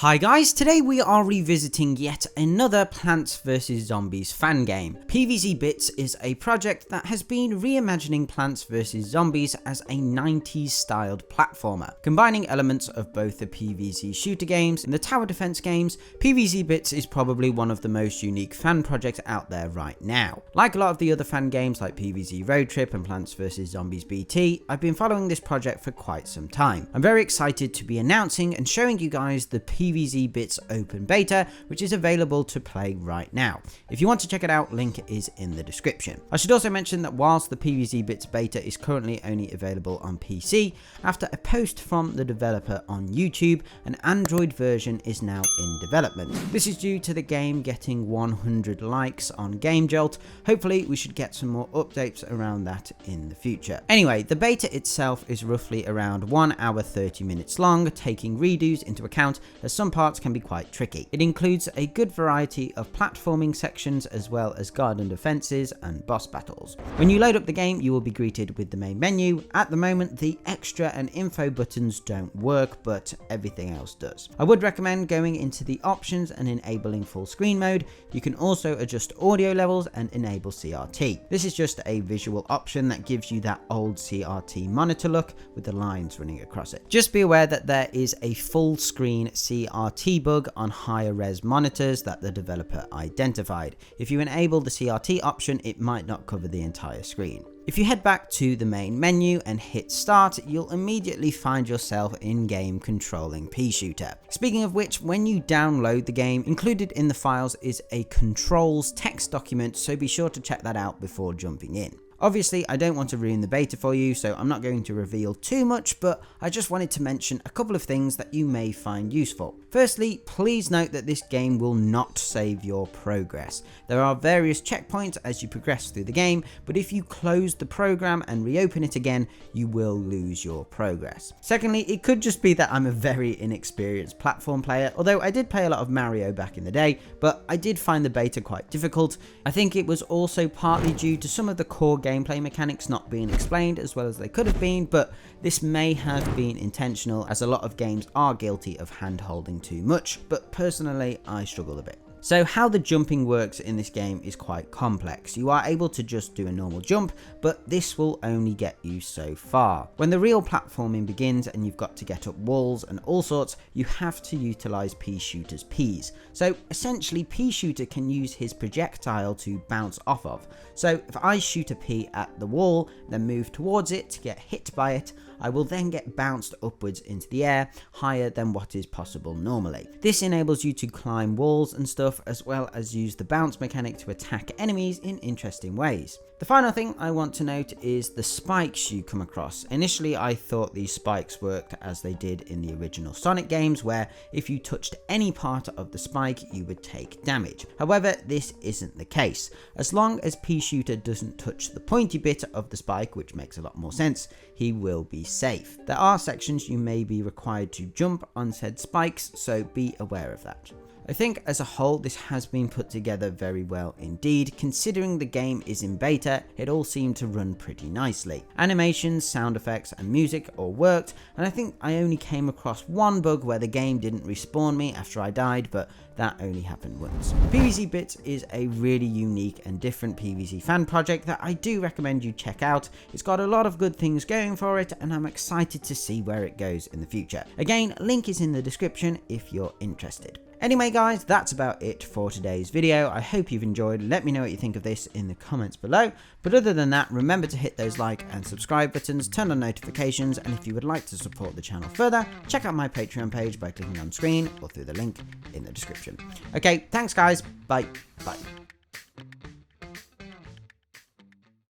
Hi guys, today we are revisiting yet another Plants vs Zombies fan game. PvZ BitZ is a project that has been reimagining Plants vs Zombies as a 90s styled platformer. Combining elements of both the PvZ shooter games and the tower defense games, PvZ BitZ is probably one of the most unique fan projects out there right now. Like a lot of the other fan games like PvZ Road Trip and Plants vs Zombies BT, I've been following this project for quite some time. I'm very excited to be announcing and showing you guys the PvZ BitZ open beta, which is available to play right now. If you want to check it out, link is in the description. I should also mention that whilst the PvZ BitZ beta is currently only available on PC, after a post from the developer on YouTube, an Android version is now in development. This is due to the game getting 100 likes on GameJolt. Hopefully we should get some more updates around that in the future. Anyway, the beta itself is roughly around 1 hour 30 minutes long, taking redos into account as some parts can be quite tricky. It includes a good variety of platforming sections as well as garden defenses and boss battles. When you load up the game, you will be greeted with the main menu. At the moment, the extra and info buttons don't work, but everything else does. I would recommend going into the options and enabling full screen mode. You can also adjust audio levels and enable CRT. This is just a visual option that gives you that old CRT monitor look with the lines running across it. Just be aware that there is a full screen CRT bug on higher res monitors that the developer identified. If you enable the CRT option, it might not cover the entire screen. If you head back to the main menu and hit start, you'll immediately find yourself in-game controlling Pea Shooter. Speaking of which, when you download the game, included in the files is a controls text document, so be sure to check that out before jumping in. Obviously, I don't want to ruin the beta for you, so I'm not going to reveal too much, but I just wanted to mention a couple of things that you may find useful. Firstly, please note that this game will not save your progress. There are various checkpoints as you progress through the game, but if you close the program and reopen it again, you will lose your progress. Secondly, it could just be that I'm a very inexperienced platform player, although I did play a lot of Mario back in the day, but I did find the beta quite difficult. I think it was also partly due to some of the core gameplay mechanics not being explained as well as they could have been, but this may have been intentional as a lot of games are guilty of hand-holding too much, but personally I struggle a bit. So how the jumping works in this game is quite complex. You are able to just do a normal jump, but this will only get you so far. When the real platforming begins and you've got to get up walls and all sorts, you have to utilize Pea Shooter's peas. So essentially Pea Shooter can use his projectile to bounce off of. So if I shoot a pea at the wall, then move towards it to get hit by it, I will then get bounced upwards into the air, higher than what is possible normally. This enables you to climb walls and stuff, as well as use the bounce mechanic to attack enemies in interesting ways. The final thing I want to note is the spikes you come across. Initially I thought these spikes worked as they did in the original Sonic games, where if you touched any part of the spike you would take damage. However, this isn't the case. As long as Pea Shooter doesn't touch the pointy bit of the spike, which makes a lot more sense, he will be safe. There are sections you may be required to jump on said spikes, so be aware of that. I think as a whole this has been put together very well indeed. Considering the game is in beta, it all seemed to run pretty nicely. Animations, sound effects and music all worked, and I think I only came across one bug where the game didn't respawn me after I died, but that only happened once. PvZ BitZ is a really unique and different PvZ fan project that I do recommend you check out. It's got a lot of good things going for it and I'm excited to see where it goes in the future. Again, link is in the description if you're interested. Anyway guys, that's about it for today's video. I hope you've enjoyed. Let me know what you think of this in the comments below. But other than that, remember to hit those like and subscribe buttons, turn on notifications, and if you would like to support the channel further, check out my Patreon page by clicking on screen or through the link in the description. Okay, thanks guys. Bye. Bye.